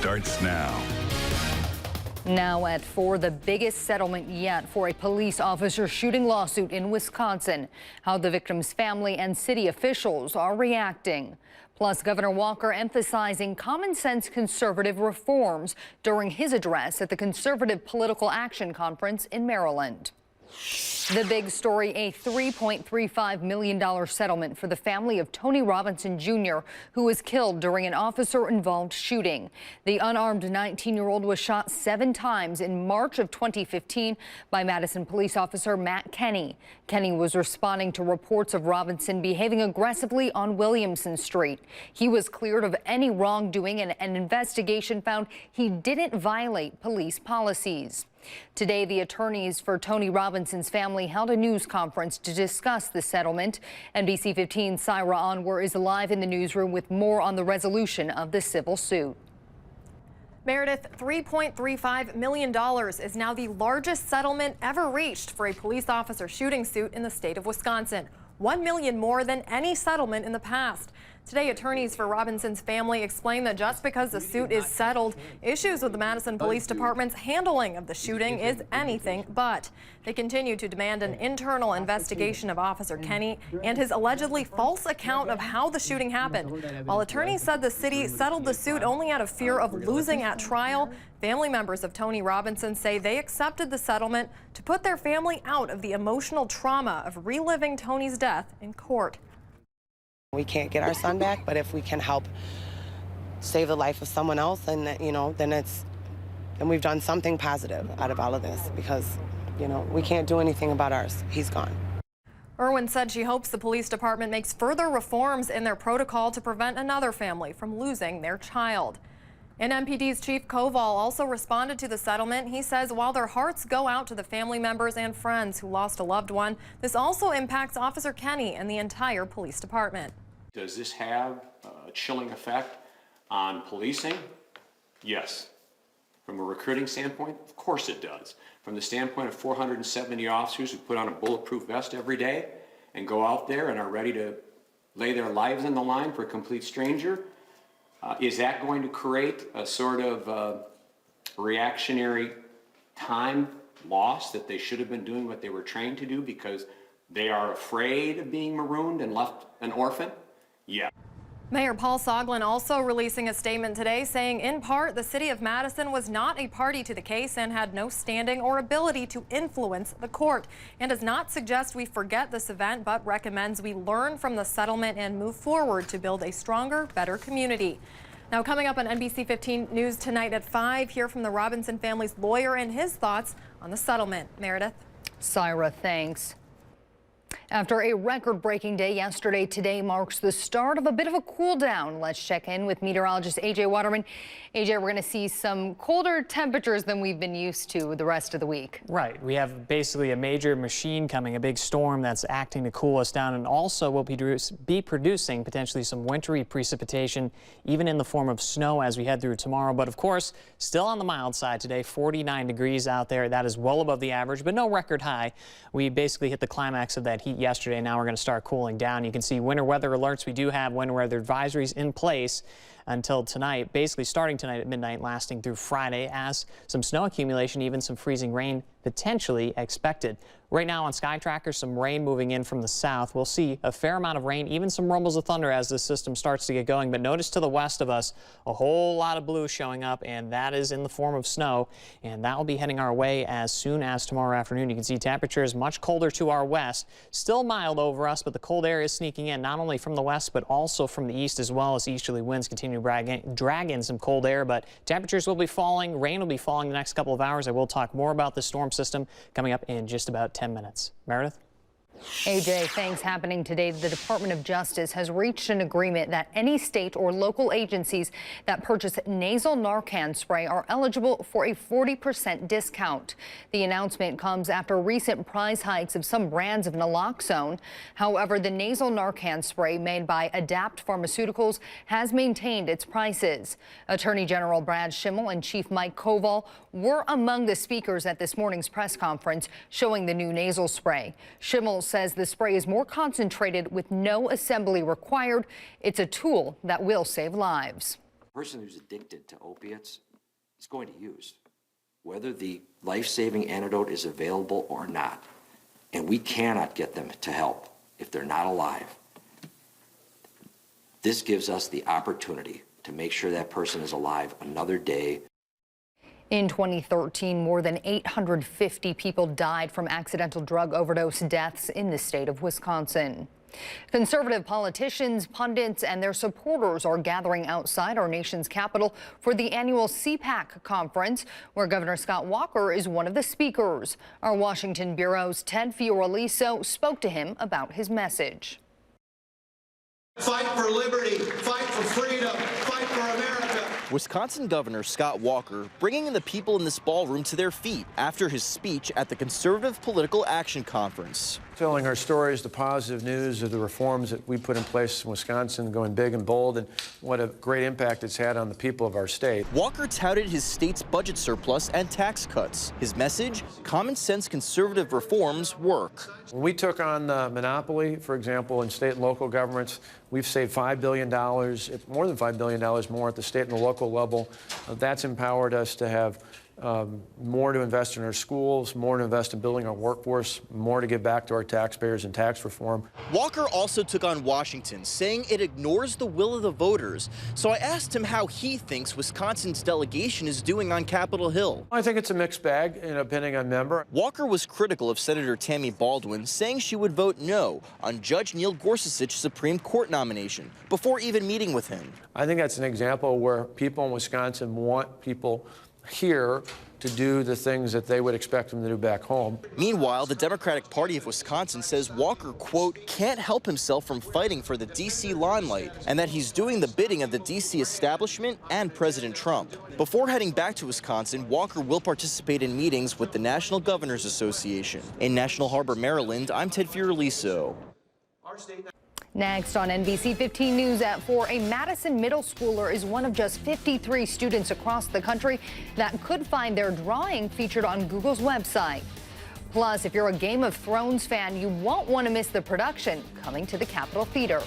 starts now. Now at 4, the biggest settlement yet for a police officer shooting lawsuit in Wisconsin. How the victim's family and city officials are reacting. Plus, Governor Walker emphasizing common sense conservative reforms during his address at the Conservative Political Action Conference in Maryland. The big story, a $3.35 million settlement for the family of Tony Robinson Jr., who was killed during an officer-involved shooting. The unarmed 19-year-old was shot 7 times in March of 2015 by Madison police officer Matt Kenny. Kenny was responding to reports of Robinson behaving aggressively on Williamson Street. He was cleared of any wrongdoing, and an investigation found he didn't violate police policies. Today, the attorneys for Tony Robinson's family held a news conference to discuss the settlement. NBC 15's Syra Anwar is live in the newsroom with more on the resolution of the civil suit. Meredith, $3.35 million is now the largest settlement ever reached for a police officer shooting suit in the state of Wisconsin. $1 million more than any settlement in the past. Today, attorneys for Robinson's family explained that just because the suit is settled, issues with the Madison Police Department's handling of the shooting is anything but. They continue to demand an internal investigation of Officer Kenny and his allegedly false account of how the shooting happened. While attorneys said the city settled the suit only out of fear of losing at trial, family members of Tony Robinson say they accepted the settlement to put their family out of the emotional trauma of reliving Tony's death in court. We can't get our son back, but if we can help save the life of someone else, then then we've done something positive out of all of this, because we can't do anything about ours. He's gone. Irwin said she hopes the police department makes further reforms in their protocol to prevent another family from losing their child. And MPD's Chief Koval also responded to the settlement. He says while their hearts go out to the family members and friends who lost a loved one, this also impacts Officer Kenny and the entire police department. Does this have a chilling effect on policing? Yes. From a recruiting standpoint, of course it does. From the standpoint of 470 officers who put on a bulletproof vest every day and go out there and are ready to lay their lives on the line for a complete stranger, is that going to create a sort of reactionary time loss that they should have been doing what they were trained to do because they are afraid of being marooned and left an orphan? Yeah. Mayor Paul Soglin also releasing a statement today saying in part the city of Madison was not a party to the case and had no standing or ability to influence the court, and does not suggest we forget this event, but recommends we learn from the settlement and move forward to build a stronger, better community. Now, coming up on NBC 15 News tonight at 5, hear from the Robinson family's lawyer and his thoughts on the settlement. Meredith. Syra, thanks. After a record-breaking day yesterday, today marks the start of a bit of a cool down. Let's check in with meteorologist A.J. Waterman. A.J., we're going to see some colder temperatures than we've been used to the rest of the week. Right. We have basically a major machine coming, a big storm that's acting to cool us down, and also will be producing potentially some wintry precipitation, even in the form of snow as we head through tomorrow. But of course, still on the mild side today, 49 degrees out there. That is well above the average, but no record high. We basically hit the climax of that heat yesterday. Now we're going to start cooling down. You can see winter weather alerts. We do have winter weather advisories in place until tonight, basically starting tonight at midnight, lasting through Friday, as some snow accumulation, even some freezing rain potentially expected. Right now on Sky Tracker, some rain moving in from the south. We'll see a fair amount of rain, even some rumbles of thunder as this system starts to get going. But notice to the west of us, a whole lot of blue showing up, and that is in the form of snow. And that will be heading our way as soon as tomorrow afternoon. You can see temperatures much colder to our west, still mild over us, but the cold air is sneaking in, not only from the west, but also from the east, as well as easterly winds continue to drag in some cold air. But temperatures will be falling, rain will be falling the next couple of hours. I will talk more about the storm system coming up in just about 10 minutes. Meredith? AJ, thanks. Happening today, the Department of Justice has reached an agreement that any state or local agencies that purchase nasal Narcan spray are eligible for a 40% discount. The announcement comes after recent price hikes of some brands of naloxone. However, the nasal Narcan spray made by Adapt Pharmaceuticals has maintained its prices. Attorney General Brad Schimmel and Chief Mike Koval were among the speakers at this morning's press conference showing the new nasal spray. Schimmel says the spray is more concentrated with no assembly required. It's a tool that will save lives. person who's addicted to opiates is going to use, whether the life-saving antidote is available or not. And we cannot get them to help if they're not alive. This gives us the opportunity to make sure that person is alive another day. In 2013, more than 850 people died from accidental drug overdose deaths in the state of Wisconsin. Conservative politicians, pundits, and their supporters are gathering outside our nation's capital for the annual CPAC conference, where Governor Scott Walker is one of the speakers. Our Washington Bureau's Ted Fioraliso spoke to him about his message. Fight for liberty, fight for freedom, fight for America. Wisconsin Governor Scott Walker bringing the people in this ballroom to their feet after his speech at the Conservative Political Action Conference. Telling our stories, the positive news of the reforms that we put in place in Wisconsin, going big and bold, and what a great impact it's had on the people of our state. Walker touted his state's budget surplus and tax cuts. His message, common sense conservative reforms work. When we took on the monopoly, for example, in state and local governments, we've saved $5 billion, more than $5 billion more at the state and the local level. That's empowered us to have more to invest in our schools, more to invest in building our workforce, more to give back to our taxpayers in tax reform. Walker also took on Washington, saying it ignores the will of the voters. So I asked him how he thinks Wisconsin's delegation is doing on Capitol Hill. I think it's a mixed bag, depending on member. Walker was critical of Senator Tammy Baldwin, saying she would vote no on Judge Neil Gorsuch's Supreme Court nomination before even meeting with him. I think that's an example where people in Wisconsin want people here to do the things that they would expect them to do back home. Meanwhile, the Democratic Party of Wisconsin says Walker, quote, can't help himself from fighting for the D.C. limelight, and that he's doing the bidding of the D.C. establishment and President Trump. Before heading back to Wisconsin, Walker will participate in meetings with the National Governors Association. In National Harbor, Maryland, I'm Ted Fioraliso. Next on NBC 15 News at 4, a Madison middle schooler is one of just 53 students across the country that could find their drawing featured on Google's website. Plus, if you're a Game of Thrones fan, you won't want to miss the production coming to the Capitol Theater.